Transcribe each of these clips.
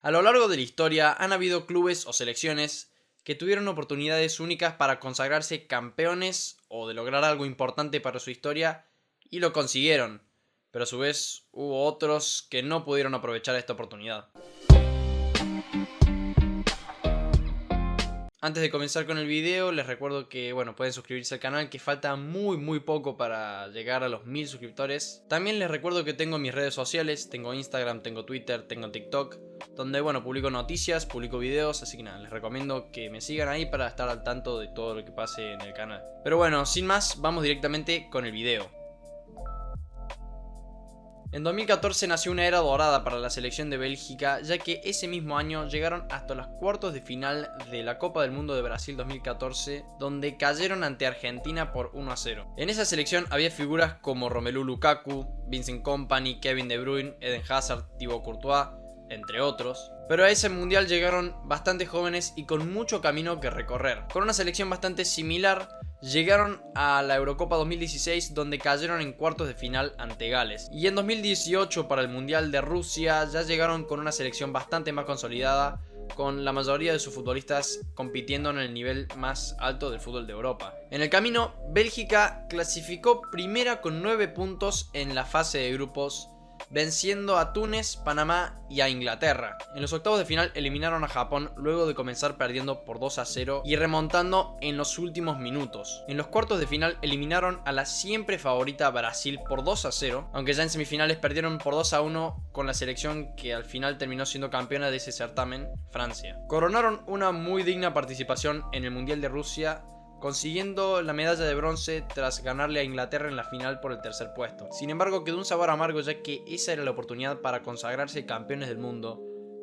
A lo largo de la historia han habido clubes o selecciones que tuvieron oportunidades únicas para consagrarse campeones o de lograr algo importante para su historia y lo consiguieron, pero a su vez hubo otros que no pudieron aprovechar esta oportunidad. Antes de comenzar con el video, les recuerdo que pueden suscribirse al canal, que falta muy poco para llegar a los 1000 suscriptores. También les recuerdo que tengo mis redes sociales, tengo Instagram, tengo Twitter, tengo TikTok, donde publico noticias, publico videos, así que nada, les recomiendo que me sigan ahí para estar al tanto de todo lo que pase en el canal. Pero sin más, vamos directamente con el video. En 2014 nació una era dorada para la selección de Bélgica, ya que ese mismo año llegaron hasta los cuartos de final de la Copa del Mundo de Brasil 2014, donde cayeron ante Argentina por 1-0. En esa selección había figuras como Romelu Lukaku, Vincent Kompany, Kevin De Bruyne, Eden Hazard, Thibaut Courtois, entre otros. Pero a ese mundial llegaron bastante jóvenes y con mucho camino que recorrer. Con una selección bastante similar, llegaron a la Eurocopa 2016, donde cayeron en cuartos de final ante Gales. Y en 2018, para el Mundial de Rusia, ya llegaron con una selección bastante más consolidada, con la mayoría de sus futbolistas compitiendo en el nivel más alto del fútbol de Europa. En el camino, Bélgica clasificó primera con 9 puntos en la fase de grupos, venciendo a Túnez, Panamá y a Inglaterra. En los octavos de final eliminaron a Japón luego de comenzar perdiendo por 2-0 y remontando en los últimos minutos. En los cuartos de final eliminaron a la siempre favorita Brasil por 2-0, aunque ya en semifinales perdieron por 2-1 con la selección que al final terminó siendo campeona de ese certamen, Francia. Coronaron una muy digna participación en el Mundial de Rusia, consiguiendo la medalla de bronce tras ganarle a Inglaterra en la final por el tercer puesto. Sin embargo, quedó un sabor amargo, ya que esa era la oportunidad para consagrarse campeones del mundo,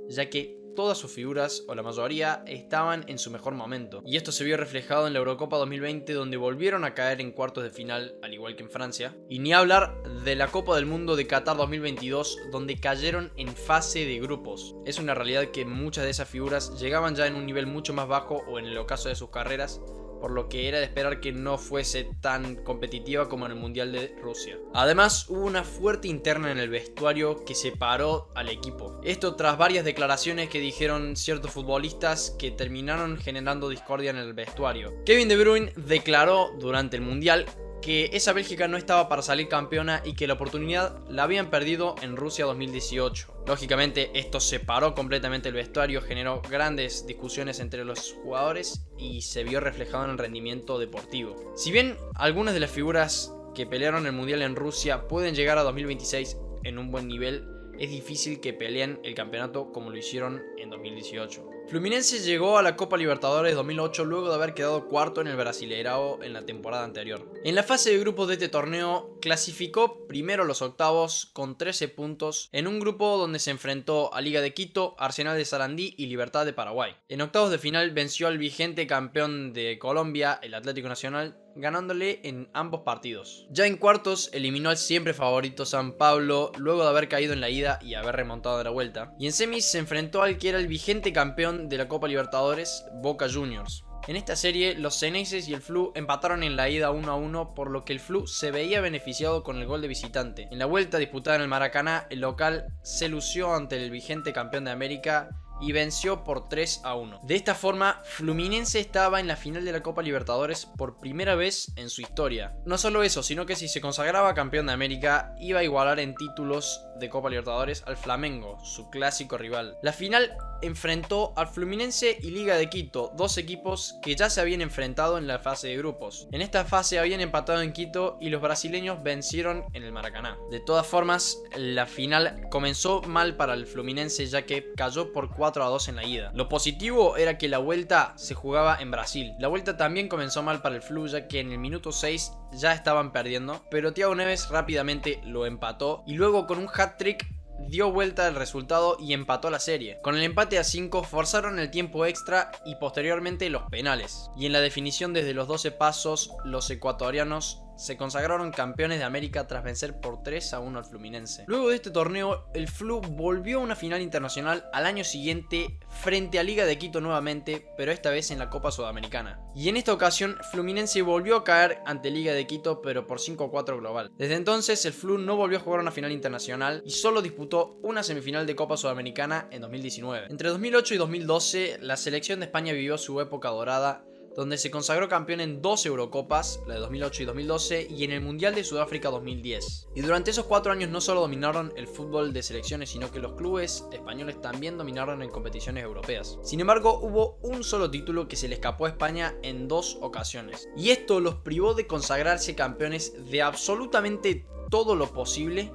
ya que todas sus figuras, o la mayoría, estaban en su mejor momento. Y esto se vio reflejado en la Eurocopa 2020, donde volvieron a caer en cuartos de final, al igual que en Francia. Y ni hablar de la Copa del Mundo de Qatar 2022, donde cayeron en fase de grupos. Es una realidad que muchas de esas figuras llegaban ya en un nivel mucho más bajo, o en el ocaso de sus carreras, por lo que era de esperar que no fuese tan competitiva como en el Mundial de Rusia. Además, hubo una fuerte interna en el vestuario que separó al equipo. Esto tras varias declaraciones que dijeron ciertos futbolistas que terminaron generando discordia en el vestuario. Kevin De Bruyne declaró durante el Mundial que esa Bélgica no estaba para salir campeona y que la oportunidad la habían perdido en Rusia 2018. Lógicamente esto separó completamente el vestuario, generó grandes discusiones entre los jugadores y se vio reflejado en el rendimiento deportivo. Si bien algunas de las figuras que pelearon el Mundial en Rusia pueden llegar a 2026 en un buen nivel, es difícil que peleen el campeonato como lo hicieron en 2018. Fluminense llegó a la Copa Libertadores 2008 luego de haber quedado cuarto en el Brasileirao en la temporada anterior. En la fase de grupos de este torneo clasificó primero los octavos con 13 puntos en un grupo donde se enfrentó a Liga de Quito, Arsenal de Sarandí y Libertad de Paraguay. En octavos de final venció al vigente campeón de Colombia, el Atlético Nacional, ganándole en ambos partidos. Ya en cuartos eliminó al siempre favorito San Pablo luego de haber caído en la ida y haber remontado de la vuelta. Y en semis se enfrentó al que era el vigente campeón de la Copa Libertadores, Boca Juniors. En esta serie, los Xeneises y el Flu empataron en la ida 1-1, por lo que el Flu se veía beneficiado con el gol de visitante. En la vuelta disputada en el Maracaná, el local se lució ante el vigente campeón de América y venció por 3-1. De esta forma, Fluminense estaba en la final de la Copa Libertadores por primera vez en su historia. No solo eso, sino que si se consagraba campeón de América, iba a igualar en títulos de Copa Libertadores al Flamengo, su clásico rival. La final enfrentó al Fluminense y Liga de Quito, dos equipos que ya se habían enfrentado en la fase de grupos. En esta fase habían empatado en Quito y los brasileños vencieron en el Maracaná. De todas formas, la final comenzó mal para el Fluminense, ya que cayó por 4-2 en la ida. Lo positivo era que la vuelta se jugaba en Brasil. La vuelta también comenzó mal para el Flu, ya que en el minuto 6 ya estaban perdiendo, pero Thiago Neves rápidamente lo empató y luego con un hat-trick dio vuelta el resultado y empató la serie. Con el empate a 5 forzaron el tiempo extra y posteriormente los penales. Y en la definición desde los 12 pasos, los ecuatorianos se consagraron campeones de América tras vencer por 3-1 al Fluminense. Luego de este torneo, el Flu volvió a una final internacional al año siguiente frente a Liga de Quito nuevamente, pero esta vez en la Copa Sudamericana. Y en esta ocasión, Fluminense volvió a caer ante Liga de Quito, pero por 5-4 global. Desde entonces, el Flu no volvió a jugar una final internacional y solo disputó una semifinal de Copa Sudamericana en 2019. Entre 2008 y 2012, la selección de España vivió su época dorada, donde se consagró campeón en 2 Eurocopas, la de 2008 y 2012, y en el Mundial de Sudáfrica 2010. Y durante esos 4 años no solo dominaron el fútbol de selecciones, sino que los clubes españoles también dominaron en competiciones europeas. Sin embargo, hubo un solo título que se le escapó a España en 2 ocasiones. Y esto los privó de consagrarse campeones de absolutamente todo lo posible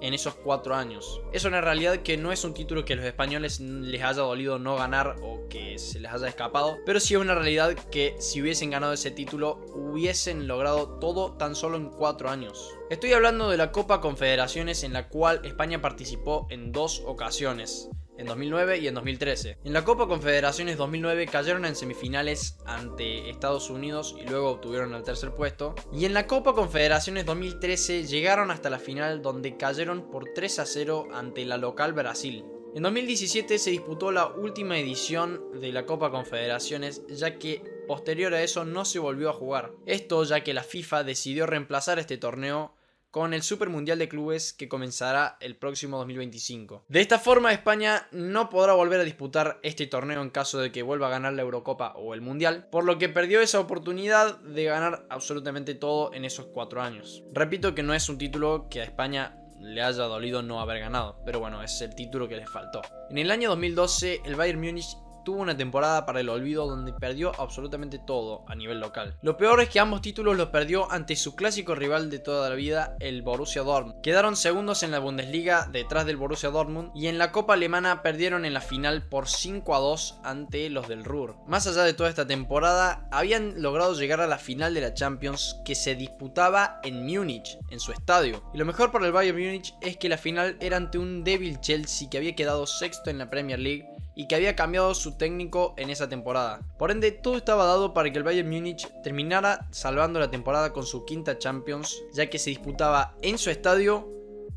en esos 4 años. Es una realidad que no es un título que a los españoles les haya dolido no ganar o que se les haya escapado, pero sí es una realidad que si hubiesen ganado ese título hubiesen logrado todo tan solo en 4 años. Estoy hablando de la Copa Confederaciones, en la cual España participó en 2 ocasiones, en 2009 y en 2013. En la Copa Confederaciones 2009 cayeron en semifinales ante Estados Unidos y luego obtuvieron el 3er puesto. Y en la Copa Confederaciones 2013 llegaron hasta la final, donde cayeron por 3-0 ante la local Brasil. En 2017 se disputó la última edición de la Copa Confederaciones, ya que posterior a eso no se volvió a jugar. Esto ya que la FIFA decidió reemplazar este torneo con el Super Mundial de Clubes, que comenzará el próximo 2025. De esta forma, España no podrá volver a disputar este torneo en caso de que vuelva a ganar la Eurocopa o el Mundial, por lo que perdió esa oportunidad de ganar absolutamente todo en esos 4 años. Repito que no es un título que a España le haya dolido no haber ganado, pero bueno, es el título que les faltó. En el año 2012, el Bayern Múnich tuvo una temporada para el olvido, donde perdió absolutamente todo a nivel local. Lo peor es que ambos títulos los perdió ante su clásico rival de toda la vida, el Borussia Dortmund. Quedaron segundos en la Bundesliga detrás del Borussia Dortmund, y en la Copa Alemana perdieron en la final por 5-2 ante los del Ruhr. Más allá de toda esta temporada, habían logrado llegar a la final de la Champions, que se disputaba en Múnich, en su estadio. Y lo mejor para el Bayern Múnich es que la final era ante un débil Chelsea que había quedado sexto en la Premier League y que había cambiado su técnico en esa temporada. Por ende, todo estaba dado para que el Bayern Múnich terminara salvando la temporada con su 5ª Champions, ya que se disputaba en su estadio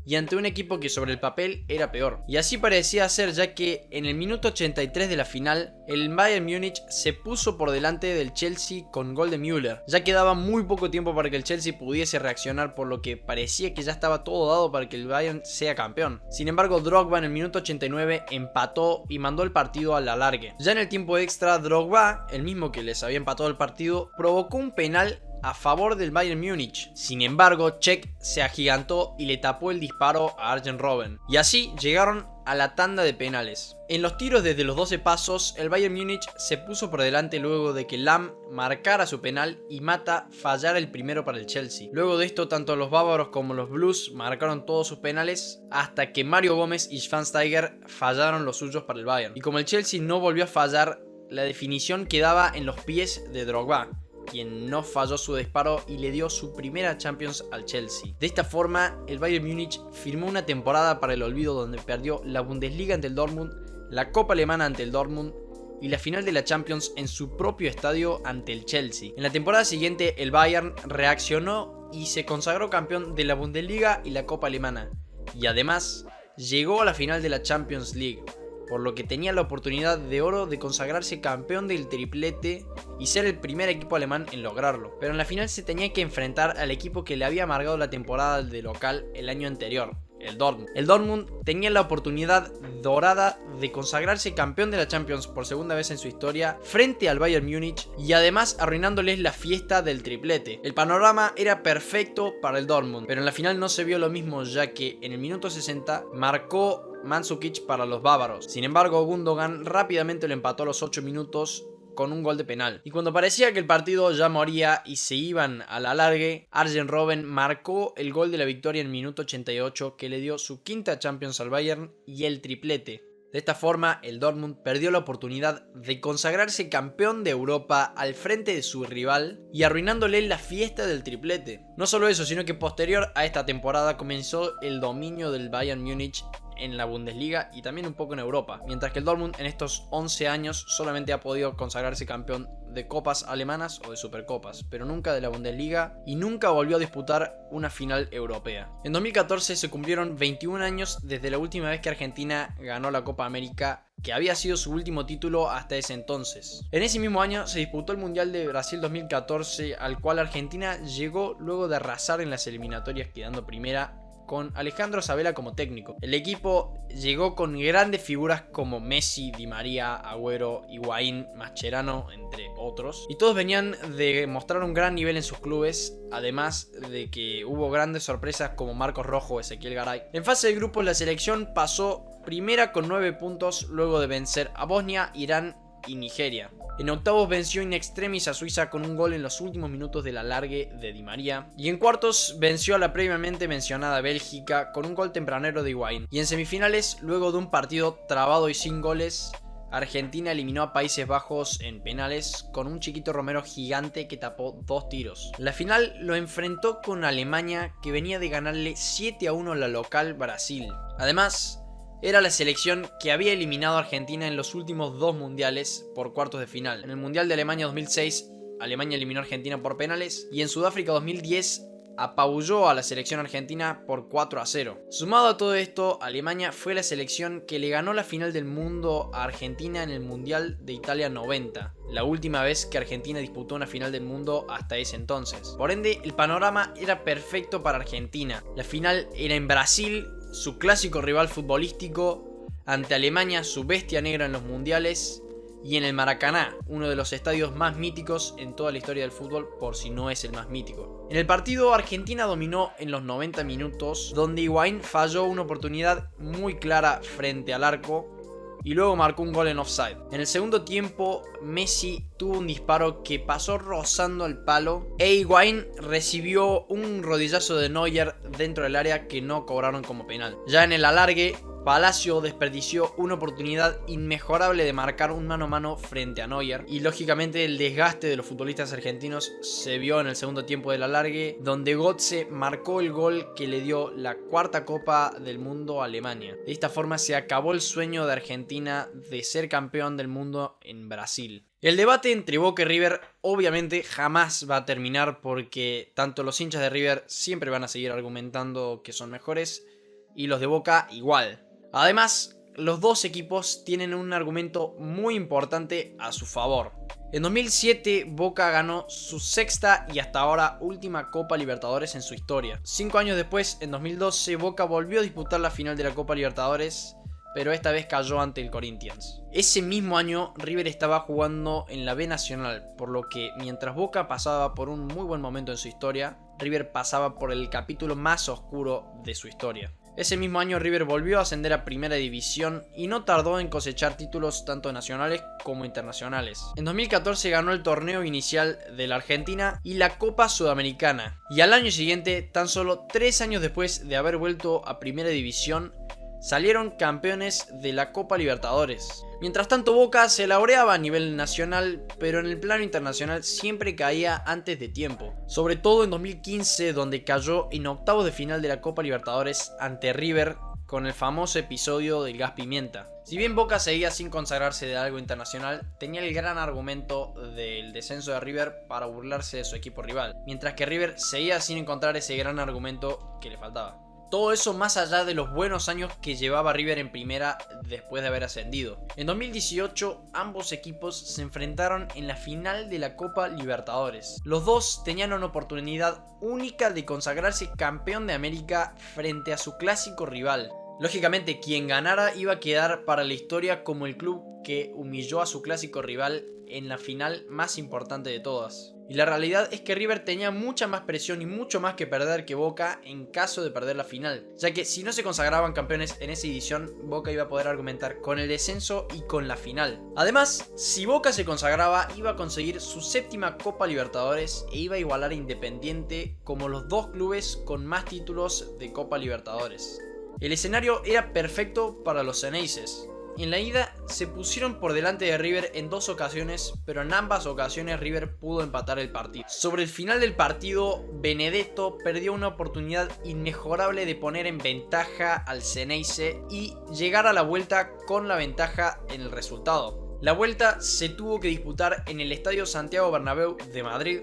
y ante un equipo que sobre el papel era peor. Y así parecía ser, ya que en el minuto 83 de la final, el Bayern Múnich se puso por delante del Chelsea con gol de Müller. Ya quedaba muy poco tiempo para que el Chelsea pudiese reaccionar, por lo que parecía que ya estaba todo dado para que el Bayern sea campeón. Sin embargo, Drogba en el minuto 89 empató y mandó el partido a la alargue. Ya en el tiempo extra, Drogba, el mismo que les había empatado el partido, provocó un penal a favor del Bayern Múnich. Sin embargo, Cech se agigantó y le tapó el disparo a Arjen Robben. Y así llegaron a la tanda de penales. En los tiros desde los 12 pasos, el Bayern Múnich se puso por delante luego de que Lahm marcara su penal y Mata fallara el primero para el Chelsea. Luego de esto, tanto los bávaros como los blues marcaron todos sus penales, hasta que Mario Gómez y Schweinsteiger fallaron los suyos para el Bayern. Y como el Chelsea no volvió a fallar, la definición quedaba en los pies de Drogba, quien no falló su disparo y le dio su primera Champions al Chelsea. De esta forma, el Bayern Múnich firmó una temporada para el olvido, donde perdió la Bundesliga ante el Dortmund, la Copa Alemana ante el Dortmund y la final de la Champions en su propio estadio ante el Chelsea. En la temporada siguiente, el Bayern reaccionó y se consagró campeón de la Bundesliga y la Copa Alemana, y además llegó a la final de la Champions League, por lo que tenía la oportunidad de oro de consagrarse campeón del triplete y ser el primer equipo alemán en lograrlo. Pero en la final se tenía que enfrentar al equipo que le había amargado la temporada de local el año anterior, el Dortmund. El Dortmund tenía la oportunidad dorada de consagrarse campeón de la Champions por segunda vez en su historia frente al Bayern Múnich, y además arruinándoles la fiesta del triplete. El panorama era perfecto para el Dortmund, pero en la final no se vio lo mismo, ya que en el minuto 60 marcó Mandzukic para los bávaros. Sin embargo, Gundogan rápidamente lo empató a los 8 minutos con un gol de penal. Y cuando parecía que el partido ya moría y se iban a la largue, Arjen Robben marcó el gol de la victoria en el minuto 88, que le dio su 5ª Champions al Bayern y el triplete. De esta forma, el Dortmund perdió la oportunidad de consagrarse campeón de Europa al frente de su rival y arruinándole la fiesta del triplete. No solo eso, sino que posterior a esta temporada comenzó el dominio del Bayern Múnich en la Bundesliga y también un poco en Europa, mientras que el Dortmund en estos 11 años solamente ha podido consagrarse campeón de copas alemanas o de supercopas, pero nunca de la Bundesliga y nunca volvió a disputar una final europea. En 2014 se cumplieron 21 años desde la última vez que Argentina ganó la Copa América, que había sido su último título hasta ese entonces. En ese mismo año se disputó el Mundial de Brasil 2014, al cual Argentina llegó luego de arrasar en las eliminatorias, quedando primera con Alejandro Sabella como técnico. El equipo llegó con grandes figuras como Messi, Di María, Agüero, Higuaín, Mascherano, entre otros. Y todos venían de mostrar un gran nivel en sus clubes, además de que hubo grandes sorpresas como Marcos Rojo o Ezequiel Garay. En fase de grupos la selección pasó primera con 9 puntos luego de vencer a Bosnia, Irán y Nigeria. En octavos venció in extremis a Suiza con un gol en los últimos minutos del alargue de Di María. Y en cuartos venció a la previamente mencionada Bélgica con un gol tempranero de Higuaín. Y en semifinales, luego de un partido trabado y sin goles, Argentina eliminó a Países Bajos en penales con un Chiquito Romero gigante que tapó 2 tiros. La final lo enfrentó con Alemania, que venía de ganarle 7-1 a la local Brasil. Además, era la selección que había eliminado a Argentina en los últimos 2 mundiales por cuartos de final. En el Mundial de Alemania 2006, Alemania eliminó a Argentina por penales, y en Sudáfrica 2010 apabulló a la selección argentina por 4-0. Sumado a todo esto, Alemania fue la selección que le ganó la final del mundo a Argentina en el Mundial de Italia 90, la última vez que Argentina disputó una final del mundo hasta ese entonces. Por ende, el panorama era perfecto para Argentina. La final era en Brasil, su clásico rival futbolístico, ante Alemania, su bestia negra en los mundiales, y en el Maracaná, uno de los estadios más míticos en toda la historia del fútbol, por si no es el más mítico. En el partido, Argentina dominó en los 90 minutos, donde Higuaín falló una oportunidad muy clara frente al arco y luego marcó un gol en offside. En el segundo tiempo, Messi tuvo un disparo que pasó rozando el palo e Higuaín recibió un rodillazo de Neuer dentro del área que no cobraron como penal. Ya en el alargue, Palacio desperdició una oportunidad inmejorable de marcar un mano a mano frente a Neuer, y lógicamente el desgaste de los futbolistas argentinos se vio en el segundo tiempo del alargue, donde Götze marcó el gol que le dio la 4ª Copa del Mundo a Alemania. De esta forma se acabó el sueño de Argentina de ser campeón del mundo en Brasil. El debate entre Boca y River obviamente jamás va a terminar, porque tanto los hinchas de River siempre van a seguir argumentando que son mejores y los de Boca igual. Además, los dos equipos tienen un argumento muy importante a su favor. En 2007, Boca ganó su 6ª y hasta ahora última Copa Libertadores en su historia. 5 años después, en 2012, Boca volvió a disputar la final de la Copa Libertadores, pero esta vez cayó ante el Corinthians. Ese mismo año, River estaba jugando en la B Nacional, por lo que mientras Boca pasaba por un muy buen momento en su historia, River pasaba por el capítulo más oscuro de su historia. Ese mismo año River volvió a ascender a Primera División y no tardó en cosechar títulos tanto nacionales como internacionales. En 2014 ganó el torneo inicial de la Argentina y la Copa Sudamericana. Y al año siguiente, tan solo 3 años después de haber vuelto a Primera División, salieron campeones de la Copa Libertadores. Mientras tanto, Boca se laureaba a nivel nacional, pero en el plano internacional siempre caía antes de tiempo. Sobre todo en 2015, donde cayó en octavos de final de la Copa Libertadores ante River con el famoso episodio del gas pimienta. Si bien Boca seguía sin consagrarse de algo internacional, tenía el gran argumento del descenso de River para burlarse de su equipo rival, mientras que River seguía sin encontrar ese gran argumento que le faltaba. Todo eso más allá de los buenos años que llevaba River en primera después de haber ascendido. En 2018 ambos equipos se enfrentaron en la final de la Copa Libertadores. Los dos tenían una oportunidad única de consagrarse campeón de América frente a su clásico rival. Lógicamente, quien ganara iba a quedar para la historia como el club que humilló a su clásico rival en la final más importante de todas. Y la realidad es que River tenía mucha más presión y mucho más que perder que Boca en caso de perder la final, ya que si no se consagraban campeones en esa edición, Boca iba a poder argumentar con el descenso y con la final. Además, si Boca se consagraba, iba a conseguir su 7ª Copa Libertadores e iba a igualar a Independiente como los dos clubes con más títulos de Copa Libertadores. El escenario era perfecto para los Xeneises, En la ida se pusieron por delante de River en 2 ocasiones, pero en ambas ocasiones River pudo empatar el partido. Sobre el final del partido, Benedetto perdió una oportunidad inmejorable de poner en ventaja al Xeneize y llegar a la vuelta con la ventaja en el resultado. La vuelta se tuvo que disputar en el Estadio Santiago Bernabéu de Madrid,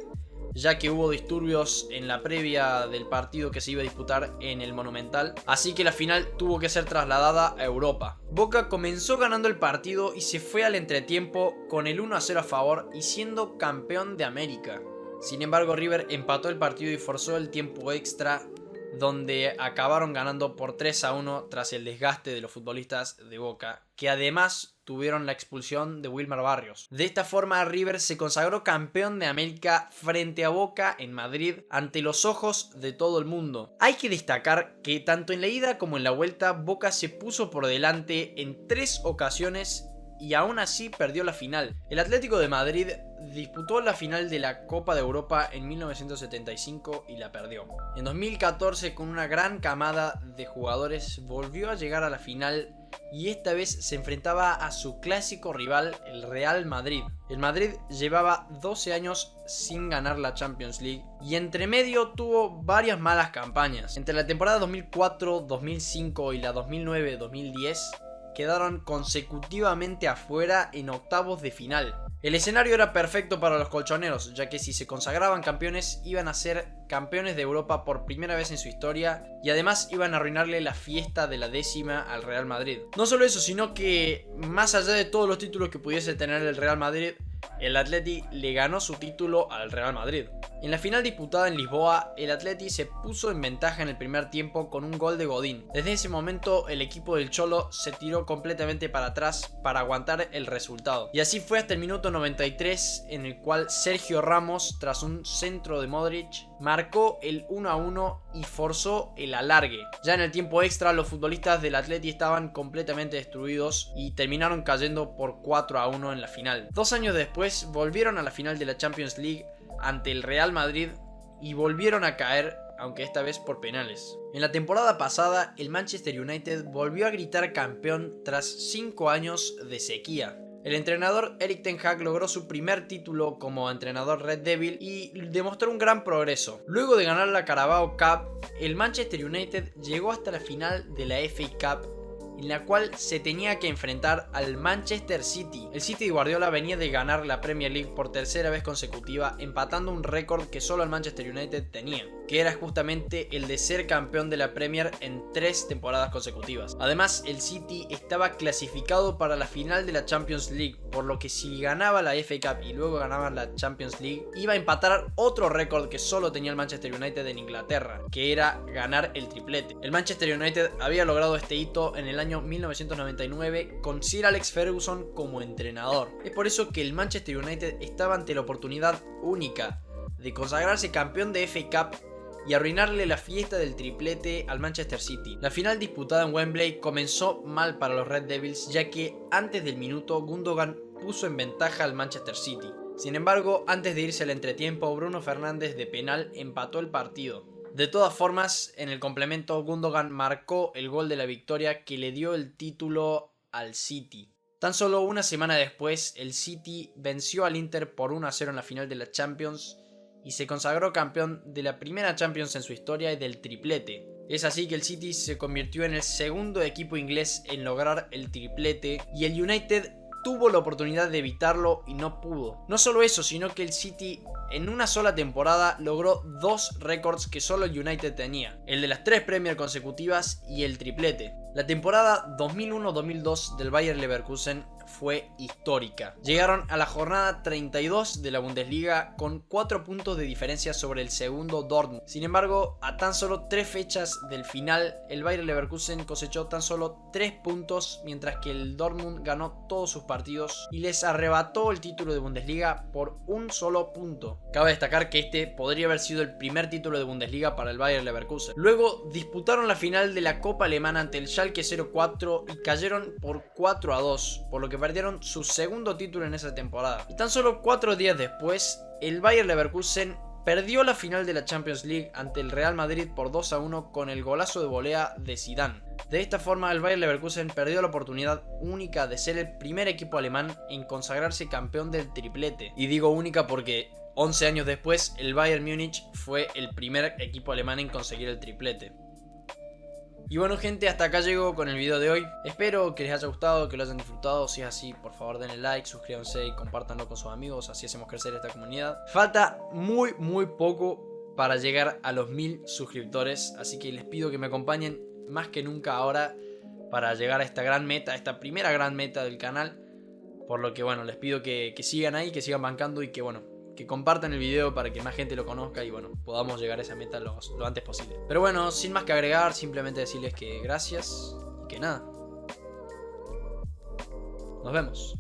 ya que hubo disturbios en la previa del partido que se iba a disputar en el Monumental, así que la final tuvo que ser trasladada a Europa. Boca comenzó ganando el partido y se fue al entretiempo con el 1-0 a favor y siendo campeón de América. Sin embargo, River empató el partido y forzó el tiempo extra, donde acabaron ganando por 3-1 tras el desgaste de los futbolistas de Boca, que además tuvieron la expulsión de Wilmar Barrios. De esta forma, River se consagró campeón de América frente a Boca en Madrid ante los ojos de todo el mundo. Hay que destacar que tanto en la ida como en la vuelta Boca se puso por delante en 3 ocasiones y aún así perdió la final. El Atlético de Madrid disputó la final de la Copa de Europa en 1975 y la perdió. En 2014, con una gran camada de jugadores, volvió a llegar a la final y esta vez se enfrentaba a su clásico rival, el Real Madrid. El Madrid llevaba 12 años sin ganar la Champions League y entre medio tuvo varias malas campañas. Entre la temporada 2004, 2005 y la 2009-2010 quedaron consecutivamente afuera en octavos de final. El escenario era perfecto para los colchoneros, ya que si se consagraban campeones iban a ser campeones de Europa por primera vez en su historia y además iban a arruinarle la fiesta de la 10ª al Real Madrid. No solo eso, sino que más allá de todos los títulos que pudiese tener el Real Madrid, el Atleti le ganó su título al Real Madrid. En la final disputada en Lisboa, el Atleti se puso en ventaja en el primer tiempo con un gol de Godín. Desde ese momento, el equipo del Cholo se tiró completamente para atrás para aguantar el resultado. Y así fue hasta el minuto 93, en el cual Sergio Ramos, tras un centro de Modric, marcó el 1-1 y forzó el alargue. Ya en el tiempo extra, los futbolistas del Atleti estaban completamente destruidos y terminaron cayendo por 4-1 en la final. 2 años después, volvieron a la final de la Champions League ante el Real Madrid y volvieron a caer, aunque esta vez por penales. En la temporada pasada, el Manchester United volvió a gritar campeón tras 5 años de sequía. El entrenador Erik ten Hag logró su primer título como entrenador Red Devil y demostró un gran progreso. Luego de ganar la Carabao Cup, el Manchester United llegó hasta la final de la FA Cup, en la cual se tenía que enfrentar al Manchester City. El City de Guardiola venía de ganar la Premier League por tercera vez consecutiva, empatando un récord que solo el Manchester United tenía, que era justamente el de ser campeón de la Premier en 3 temporadas consecutivas. Además, el City estaba clasificado para la final de la Champions League, por lo que si ganaba la FA Cup y luego ganaba la Champions League, iba a empatar otro récord que solo tenía el Manchester United en Inglaterra, que era ganar el triplete. El Manchester United había logrado este hito en el año 1999 con Sir Alex Ferguson como entrenador. Es por eso que el Manchester United estaba ante la oportunidad única de consagrarse campeón de FA Cup y arruinarle la fiesta del triplete al Manchester City. La final disputada en Wembley comenzó mal para los Red Devils, ya que antes del minuto Gundogan puso en ventaja al Manchester City. Sin embargo, antes de irse al entretiempo, Bruno Fernández de penal empató el partido. De todas formas, en el complemento Gundogan marcó el gol de la victoria que le dio el título al City. Tan solo una semana después, el City venció al Inter por 1-0 en la final de la Champions y se consagró campeón de la primera Champions en su historia y del triplete. Es así que el City se convirtió en el segundo equipo inglés en lograr el triplete y el United tuvo la oportunidad de evitarlo y no pudo. No solo eso, sino que el City en una sola temporada logró 2 récords que solo el United tenía, el de las 3 Premier consecutivas y el triplete. La temporada 2001-2002 del Bayer Leverkusen fue histórica. Llegaron a la jornada 32 de la Bundesliga con 4 puntos de diferencia sobre el segundo Dortmund. Sin embargo, a tan solo 3 fechas del final, el Bayer Leverkusen cosechó tan solo 3 puntos, mientras que el Dortmund ganó todos sus partidos y les arrebató el título de Bundesliga por un solo punto. Cabe destacar que este podría haber sido el primer título de Bundesliga para el Bayer Leverkusen. Luego disputaron la final de la Copa Alemana ante el Schalke 04 y cayeron por 4-2, por lo que perdieron su segundo título en esa temporada. Y tan solo 4 días después, el Bayer Leverkusen perdió la final de la Champions League ante el Real Madrid por 2-1 con el golazo de volea de Zidane. De esta forma, el Bayer Leverkusen perdió la oportunidad única de ser el primer equipo alemán en consagrarse campeón del triplete. Y digo única porque 11 años después, el Bayern Múnich fue el primer equipo alemán en conseguir el triplete. Y bueno, gente, hasta acá llego con el video de hoy. Espero que les haya gustado, que lo hayan disfrutado. Si es así, por favor denle like, suscríbanse y compártanlo con sus amigos. Así hacemos crecer esta comunidad. Falta muy poco para llegar a los 1000 suscriptores. Así que les pido que me acompañen más que nunca ahora para llegar a esta gran meta, esta primera gran meta del canal. Por lo que bueno, les pido que sigan ahí, que sigan bancando y que bueno, que compartan el video para que más gente lo conozca y bueno, podamos llegar a esa meta lo antes posible. Pero bueno, sin más que agregar, simplemente decirles que gracias y que nada. Nos vemos.